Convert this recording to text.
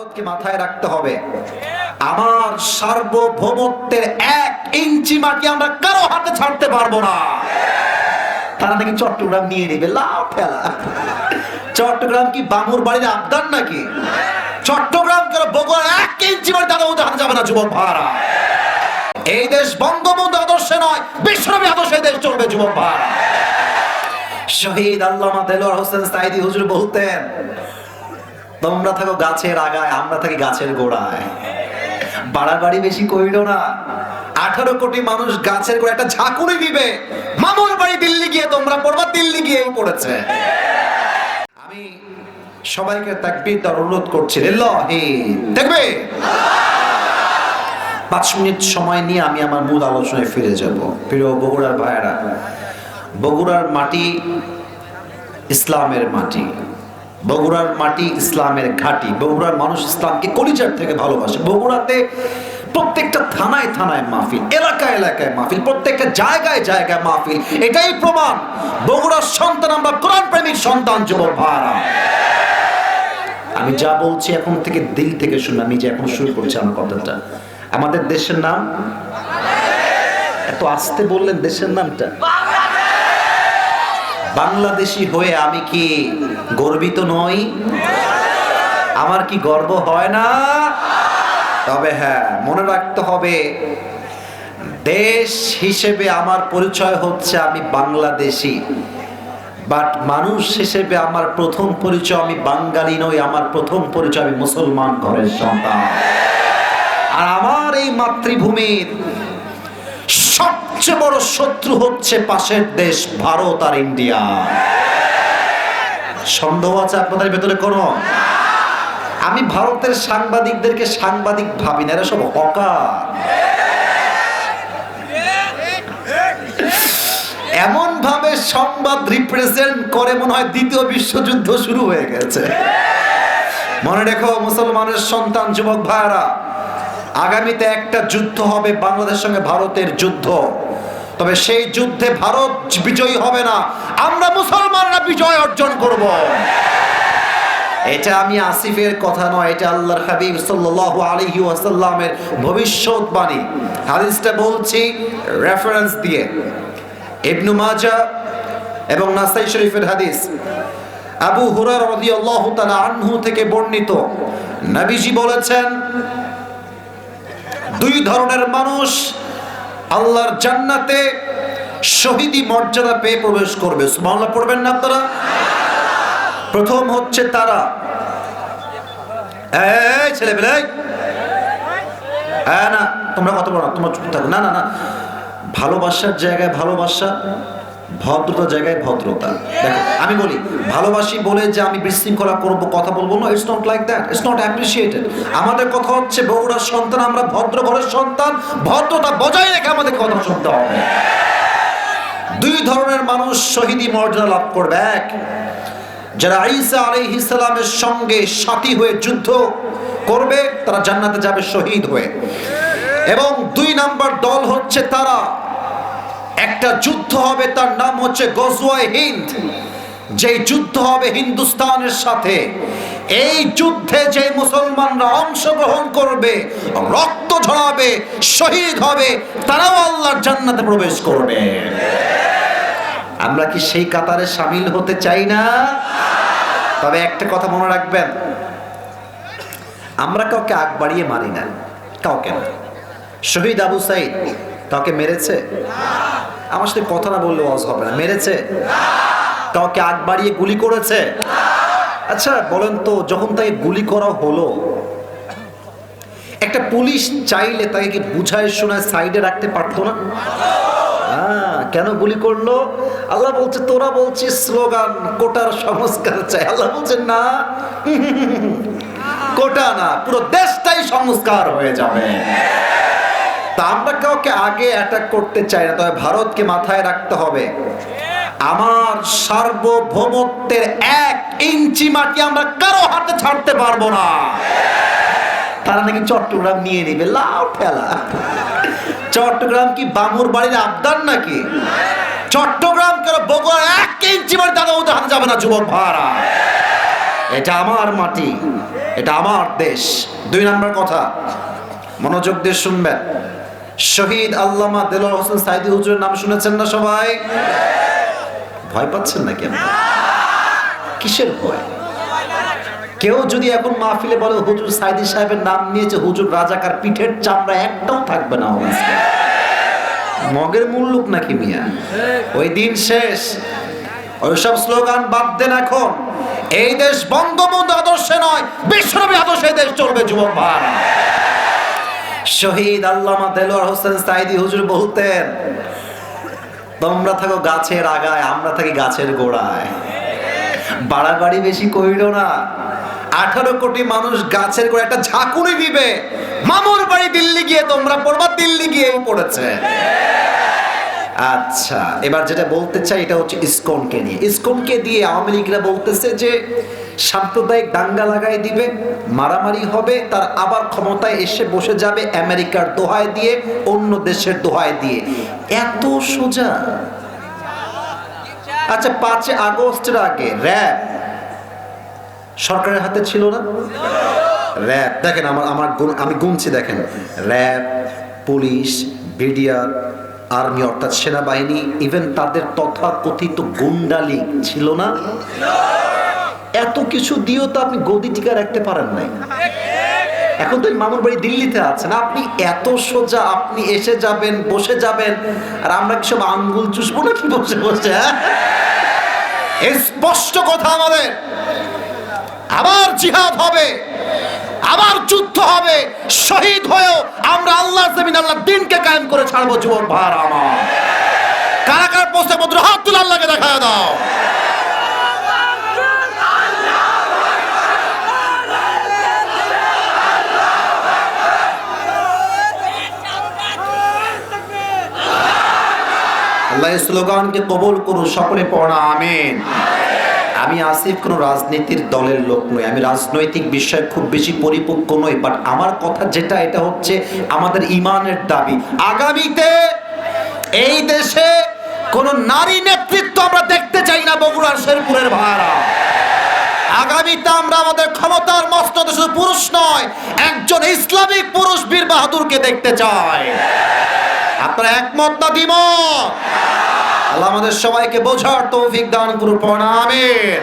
ভারতকে মাথায় রাখতে হবে, আমার সার্বভৌমত্বের 1 ইঞ্চি মাটি আমরা কারো হাতে ছাড়তে পারবো না। তারা নাকি চট্টগ্রাম নিয়ে নেবে, লাভ ফেলা। চট্টগ্রাম কি বামুর বাড়ির আবদার নাকি? চট্টগ্রাম কেন বগুড়ার 1 ইঞ্চি মাটি তাদের মধ্যে হাতে যাবে না যুবক ভাইরা। এই দেশ বঙ্গবন্ধু আদর্শে নয়, বিশ্বনবী আদর্শে দেশ চলবে যুবক ভাইরা। শহীদ আল্লামা দেলোয়ার হোসেন সাঈদী হুজুর বলতেন, তোমরা থাকো গাছের আগায়, আমরা থাকি গাছের গোড়ায়। বাড়াবাড়ি বেশি কইলো না। 18 কোটি মানুষ গাছের গোড়ায় একটা ঝাঁকুনি দিবে, মামুর বাড়ি দিল্লি গিয়ে তোমরা পড়বা, দিল্লি গিয়েই পড়েছে। আমি সবাইকে তাকবীর দেওয়ার অনুরোধ করছি, লিল্লাহি তাকবীর। 5 মিনিট সময় নিয়ে আমি আমার মূল আলোচনায় ফিরে যাব। প্রিয় বগুড়ার ভাইয়েরা, বগুড়ার মাটি ইসলামের মাটি, বগুড়ার মাটি ইসলামের ঘাঁটি। বগুড়ার মানুষ ইসলামকে কলিজার থেকে ভালোবাসে। বগুড়াতে প্রত্যেকটা থানায় থানায় মাহফিল, এলাকায় এলাকায় মাহফিল, প্রত্যেকটা জায়গায় জায়গায় মাহফিল। এটাই প্রমাণ বগুড়ার সন্তান আমরা, কোরআন প্রেমিক সন্তান যুবক ভাইরা। আমি যা বলছি এখন থেকে দিল থেকে শুনে, আমি যে এখন শুরু করছি আমার কথাটা। আমাদের দেশের নাম, এত আস্তে বললেন দেশের নামটা? বাংলাদেশি হয়ে আমি কি গর্বিত নই? আমার কি গর্ব হয় না? তবে হ্যাঁ, মনে রাখতে হবে, দেশ হিসেবে আমার পরিচয় হচ্ছে আমি বাংলাদেশি, বাট মানুষ হিসেবে আমার প্রথম পরিচয় আমি বাঙালি নই। আমার প্রথম পরিচয় আমি মুসলমান ঘরের সন্তান। আর আমার এই মাতৃভূমির সবচেয়ে বড় শত্রু হচ্ছে পাশের দেশ ভারত আর ইন্ডিয়া। সন্দেহ আছে আপনাদের ভেতরে কোনো? আমি ভারতের সাংবাদিকদেরকে সাংবাদিক ভাবি না, এরা সব হকার। এমন ভাবে সংবাদ রিপ্রেজেন্ট করে মনে হয় দ্বিতীয় বিশ্বযুদ্ধ শুরু হয়ে গেছে। মনে রেখো মুসলমানের সন্তান যুবক ভাইরা, আগামীতে একটা যুদ্ধ হবে বাংলাদেশের সঙ্গে ভারতের যুদ্ধ। তবে সেই যুদ্ধে ভারত বিজয়ী হবে না, আমরা মুসলমানরা বিজয় অর্জন করব। এটা আমি আসিফের কথা নয়, এটা আল্লাহর হাবিব সাল্লাল্লাহু আলাইহি ওয়াসাল্লামের ভবিষ্যৎবাণী। হাদিসটা বলছি রেফারেন্স দিয়ে, ইবনে মাজাহ এবং নাসাই শরীফের হাদিস। আবু হুরায়রা রাদিয়াল্লাহু তাআলা আনহু থেকে বর্ণিত, নবীজি বলেছেন, 2 ধরনের মানুষ আল্লাহর জান্নাতে শহীদি মর্যাদা পেয়ে প্রবেশ করবে। সুবহানাল্লাহ পড়বেন না আপনারা? প্রথম হচ্ছে তারা, এই ছেলেবেলে, হ্যাঁ না তোমরা কত বড়, তোমরা চুপ থাকো, না না না, ভালোবাসার জায়গায় ভালোবাসা, ভদ্রতার জায়গায় ভদ্রতা। দেখো আমি বলি ভালোবাসি বলে যে আমি বিশৃঙ্খলা করব, কথা বলবো না, it's not like that, it's not appreciated. আমাদের কথা হচ্ছে বগুড়ার সন্তান, আমরা ভদ্র ঘরের সন্তান, ভদ্রতা বজায় রেখে আমাদের কথা শুনতে হবে। 2 ধরনের মানুষ শহীদি মর্যাদা লাভ করবে। 1, যারা ঈসা আলাইহিস সালামের সঙ্গে সাথী হয়ে যুদ্ধ করবে, তারা জান্নাতে যাবে শহীদ হয়ে। এবং 2 নাম্বার দল হচ্ছে তারা, একটা যুদ্ধ হবে, তার নাম হচ্ছে গজওয়ায়ে হিন্দ, যেই যুদ্ধ হবে হিন্দুস্তানের সাথে। এই যুদ্ধে যে মুসলমানরা অংশগ্রহণ করবে, রক্ত ঝরাবে, শহীদ হবে, তারাও আল্লাহর জান্নাতে প্রবেশ করবে। আমরা কি সেই কাতারে শামিল হতে চাই না? তবে একটা কথা মনে রাখবেন, আমরা কাউকে আগ বাড়িয়ে মারি না, কাউকে না। শহীদ আবু সাইদ কাউকে মেরেছে? আমার সাথে কথা না বললে ওয়াজ হবে না। মেরেছে? কাউকে আগ বাড়িয়ে গুলি করেছে? আচ্ছা বলেন তো, যখন তাকে গুলি করা হলো, একটা পুলিশ চাইলে তাকে কি বুঝায় শোনায় সাইডে রাখতে পারতো না? কেন গুলি করলো? আল্লাহ বলছে, তোরা বলছিস স্লোগান কোটার সংস্কার চাই, আল্লাহ বলছেন না, কোটা না, পুরো দেশটাই সংস্কার হয়ে যাবে। তা আমরা কাউকে আগে অ্যাটাক করতে চাই না, তবে ভারতকে মাথায় রাখতে হবে, আমার সার্বভৌমত্বের 1 ইঞ্চি মাটি আমরা কারো হাতে ছাড়তে পারবো না। তারা নাকি চট্টগ্রাম নিয়ে নেবে, লাভ ফেলা। চট্টগ্রাম কি বামুর বাড়ির আবদার নাকি? চট্টগ্রাম কেন বগুড়ার 1 ইঞ্চি মাটি তাদের মধ্যে হাতে যাবে না যুবক ভাইরা। এটা আমার মাটি, এটা আমার দেশ। 2 নম্বর কথা, মনোযোগ দিয়ে শুনবেন। শহীদ আল্লামা দেলোয়ার হোসেন সাঈদী হুজুরের নাম শুনেছেন না সবাই? ভয় পাচ্ছেন না কেন? কিসের ভয়? কেউ যদি এখন মাহফিলে বলে হুজুর সাঈদী সাহেবের নাম নিয়েছে, হুজুর রাজাকার, পিঠের চামড়া একটাও থাকবে না। মগের মুল্লুক নাকি মিয়া? ওই দিন শেষ। ওইসব স্লোগান বাদ দেন এখন। এই দেশ বঙ্গবন্ধু আদর্শে নয়, বিশ্বনবী আদর্শে দেশ চলবে যুবক ভাই। শহীদ আল্লামা দেলোয়ার হোসেন সাঈদী হুজুর বলতেন, তোমরা থাকো গাছের আগায়, আমরা থাকি গাছের গোড়ায়। বাড়াবাড়ি বেশি কইরো না। 18 কোটি মানুষ গাছের গোড়ায় একটা ঝাঁকুনি দিবে, মামুর বাড়ি দিল্লি গিয়ে তোমরা পড়বা, দিল্লি গিয়েও পড়েছে। আচ্ছা, এবার যেটা বলতে চাই এটা হচ্ছে ইসকনকে নিয়ে। ইসকনকে দিয়ে আওয়ামী লীগরা বলতেছে যে সাম্প্রদায়িক দাঙ্গা লাগাই দিবে, মারামারি হবে, তার আবার ক্ষমতায় এসে বসে যাবে আমেরিকার দোহাই দিয়ে, অন্য দেশের দোহাই দিয়ে। এত সোজা? আচ্ছা, 5 আগস্টের আগে র‍্যাব সরকারের হাতে ছিল না? র‍্যাব দেখেন, আমি গুনছি, দেখেন, র‍্যাব, পুলিশ, বিডিআর, আর্মি অর্থাৎ সেনাবাহিনী, ইভেন তাদের তথাকথিত গুন্ডালি ছিল না? এত কিছু দিয়েও তো আপনি গদি টিকা রাখতে পারেন নাই। এখন তো মামুর বাড়ি দিল্লিতে আছেন, আপনি এত সোজা, আপনি এসে যাবেন, বসে যাবেন, আর আমরা কি সব আঙ্গুল চুষবো নাকি বসে বসে? স্পষ্ট কথা আমাদের, আবার জিহাদ হবে, আবার যুদ্ধ হবে, শহীদ হয়েও আমরা আল্লাহর জমিন, আল্লাহর দ্বীনকে কায়েম করে ছাড়বো যুবক ভাইরা আমার। কারা কারা পোস্টে পত্র হাত তুলে আল্লাহকে দেখায় দাও। আল্লাহ এই স্লোগানকে কবুল করুন, সকলে পড়া আমিন। আমি আসিফ কোনো রাজনীতির দলের লোক নই, আমি রাজনৈতিক বিষয়ে খুব বেশি পরিপক্ক নই, বাট আমার কথা যেটা, এটা হচ্ছে আমাদের ইমানের দাবি। আগামীতে এই দেশে কোন নারী নেতৃত্ব আমরা দেখতে চাই না বগুড়ার শেরপুরের ভাইরা। আগামীতে আমরা আমাদের ক্ষমতার মস্তদে শুধু পুরুষ নয়, একজন ইসলামিক পুরুষ বীর বাহাদুরকে দেখতে চাই। আপনারা একমত না দ্বিমত? আল্লাহ আমাদের সবাইকে বোঝার তৌফিক দান করুন, আমিন।